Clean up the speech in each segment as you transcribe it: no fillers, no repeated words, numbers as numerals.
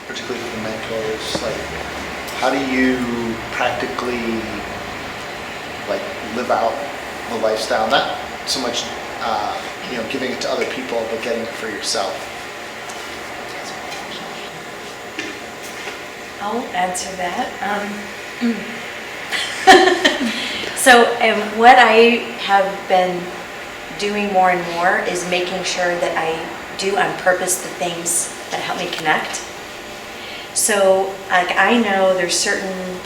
Particularly for mentors, like how do you practically like live out the lifestyle? Not so much giving it to other people, but getting it for yourself. I'll answer that. So what I have been doing more and more is making sure that I do on purpose the things that help me connect. So like I know there's certain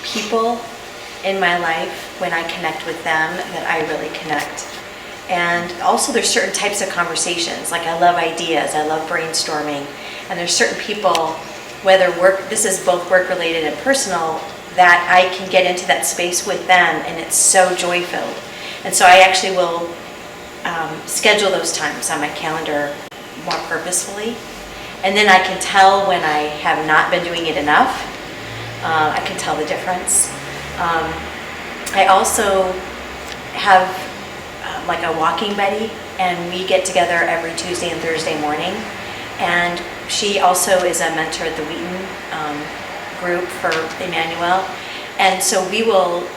people in my life when I connect with them that I really connect. And also there's certain types of conversations, like I love ideas, I love brainstorming, and there's certain people, whether this is both work related and personal, that I can get into that space with them and it's so joy filled. And so I actually will schedule those times on my calendar more purposefully. And then I can tell when I have not been doing it enough. I can tell the difference. I also have like a walking buddy, and we get together every Tuesday and Thursday morning. And she also is a mentor at the Wheaton group for Immanuel. And so we will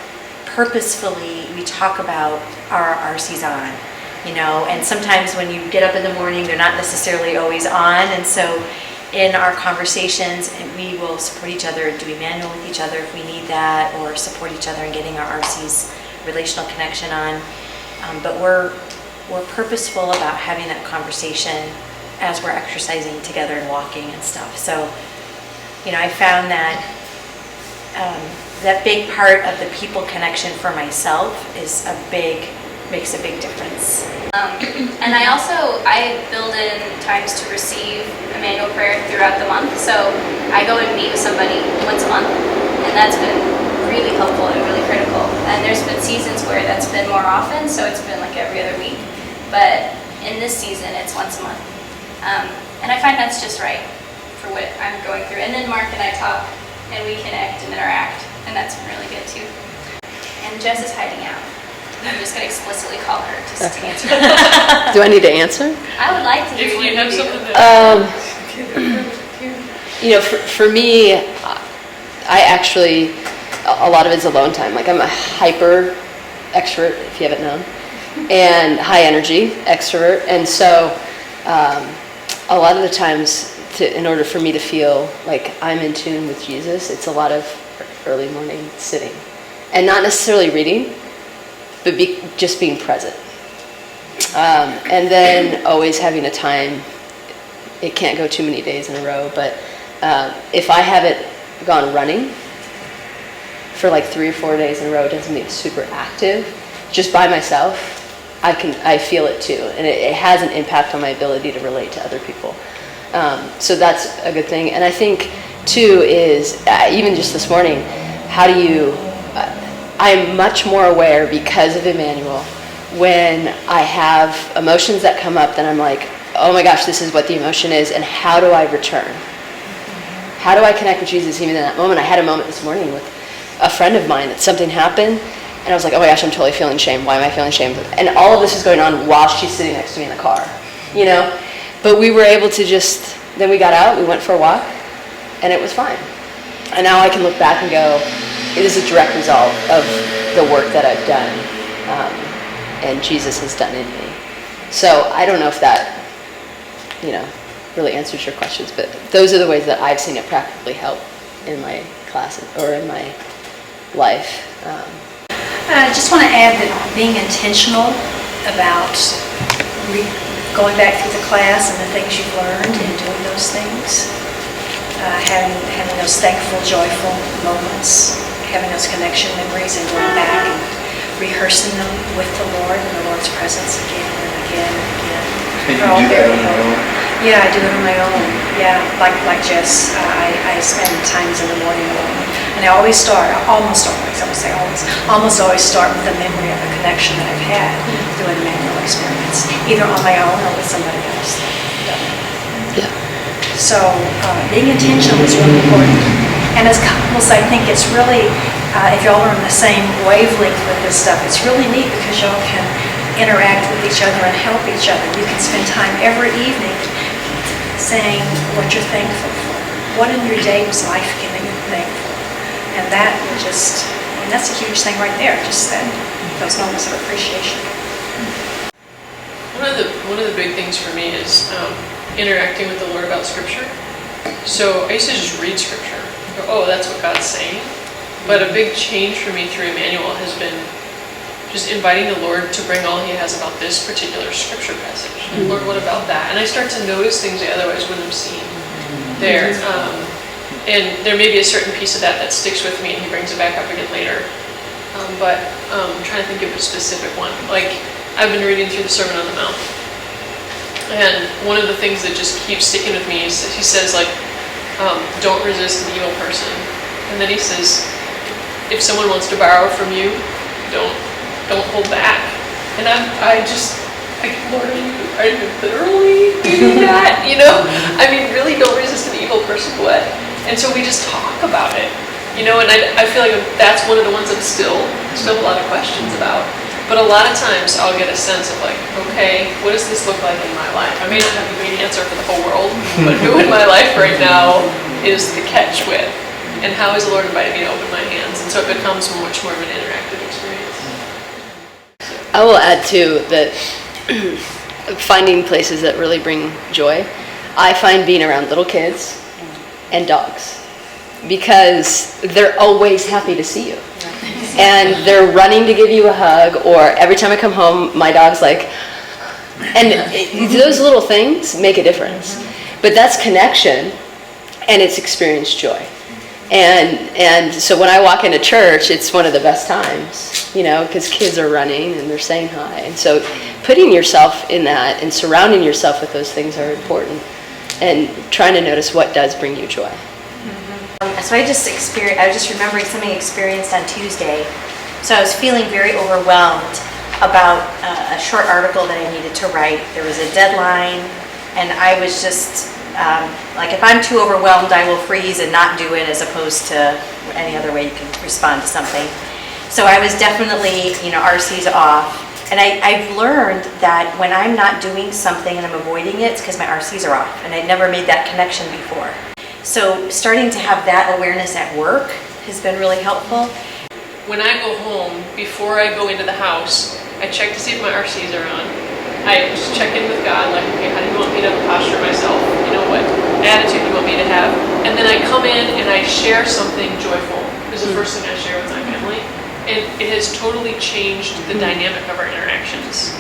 purposefully, we talk about our RCs on, and sometimes when you get up in the morning, they're not necessarily always on. And so in our conversations, and we will support each other, do Immanuel with each other if we need that, or support each other in getting our RCs relational connection on. But we're purposeful about having that conversation as we're exercising together and walking and stuff. So, I found that that big part of the people connection for myself makes a big difference. And I build in times to receive Immanuel prayer throughout the month. So I go and meet with somebody once a month, and that's been really helpful and really critical. And there's been seasons where that's been more often, so it's been like every other week. But in this season, it's once a month. And I find that's just right for what I'm going through. And then Mark and I talk, and we connect and interact, and that's been really good too. And Jess is hiding out. I'm just going to explicitly call her just to answer. Do I need to answer? I would like to hear what you have do. For me, I actually, a lot of it's alone time. Like I'm a hyper extrovert, if you haven't known, and high energy extrovert. And so a lot of the times, in order for me to feel like I'm in tune with Jesus, it's a lot of early morning sitting. And not necessarily reading, but just being present. And then always having a time. It can't go too many days in a row, but if I haven't gone running for like 3 or 4 days in a row, it doesn't mean super active. Just by myself, I feel it too, and it has an impact on my ability to relate to other people. So that's a good thing. And I think too is even just this morning, how do you? I'm much more aware because of Immanuel when I have emotions that come up, then I'm like, oh my gosh, this is what the emotion is, and how do I return? How do I connect with Jesus even in that moment? I had a moment this morning with a friend of mine that something happened, and I was like, oh my gosh, I'm totally feeling shame. Why am I feeling shame? And all of this is going on while she's sitting next to me in the car, But we were able to then we got out, we went for a walk, and it was fine. And now I can look back and go, it is a direct result of the work that I've done, and Jesus has done in me. So I don't know if that, really answers your questions, but those are the ways that I've seen it practically help in my classes or in my life. I just want to add that being intentional about going back through the class and the things you've learned and doing those things, having those thankful, joyful moments, having those connection memories, and going back and rehearsing them with the Lord in the Lord's presence again and again and again. Can you do that on your own? Yeah, I do it on my own. Yeah, like Jess, I spend times in the morning alone. And I almost always start with a memory of a connection that I've had through an Immanuel experience, either on my own or with somebody else. Yeah. So being intentional is really important. And as couples, I think it's really, if y'all are on the same wavelength with this stuff, it's really neat because y'all can interact with each other and help each other. You can spend time every evening saying what you're thankful for. what in your day was life-giving and thankful? And that will just, and that's a huge thing right there, just that, those moments of appreciation. One of the big things for me is interacting with the Lord about Scripture. So I used to just read Scripture. Go, oh, that's what God's saying. But a big change for me through Immanuel has been just inviting the Lord to bring all He has about this particular Scripture passage. And Lord, what about that? And I start to notice things I otherwise wouldn't have seen there. And there may be a certain piece of that that sticks with me, and He brings it back up again later. But I'm trying to think of a specific one. Like, I've been reading through the Sermon on the Mount. And one of the things that just keeps sticking with me is that He says, like, don't resist an evil person. And then He says, if someone wants to borrow from you, don't hold back. And I just, like, Lord, are you literally doing that? You know? I mean, really, don't resist an evil person, what? And so we just talk about it. You know, and I feel like that's one of the ones that still have a lot of questions about. But a lot of times I'll get a sense of like, okay, what does this look like in my life? I may not have a great answer for the whole world, but who in my life right now is the catch with? And how is the Lord inviting me to open my hands? And so it becomes much more of an interactive experience. I will add too that finding places that really bring joy. I find being around little kids and dogs because they're always happy to see you. And they're running to give you a hug, or every time I come home, my dog's like, and those little things make a difference. But that's connection, and it's experienced joy. And so when I walk into church, it's one of the best times, you know, because kids are running and they're saying hi. And so putting yourself in that and surrounding yourself with those things are important, and trying to notice what does bring you joy. So I was just remembering something I experienced on Tuesday. So I was feeling very overwhelmed about a short article that I needed to write. There was a deadline, and I was just like, if I'm too overwhelmed, I will freeze and not do it, as opposed to any other way you can respond to something. So I was definitely, RC's off. And I've learned that when I'm not doing something and I'm avoiding it, it's because my RC's are off. And I'd never made that connection before. So starting to have that awareness at work has been really helpful. When I go home, before I go into the house, I check to see if my RCs are on. I just check in with God, like, okay, how do you want me to posture myself? You know, what attitude do you want me to have? And then I come in and I share something joyful. This is the first thing I share with my family. And it has totally changed the dynamic of our interactions.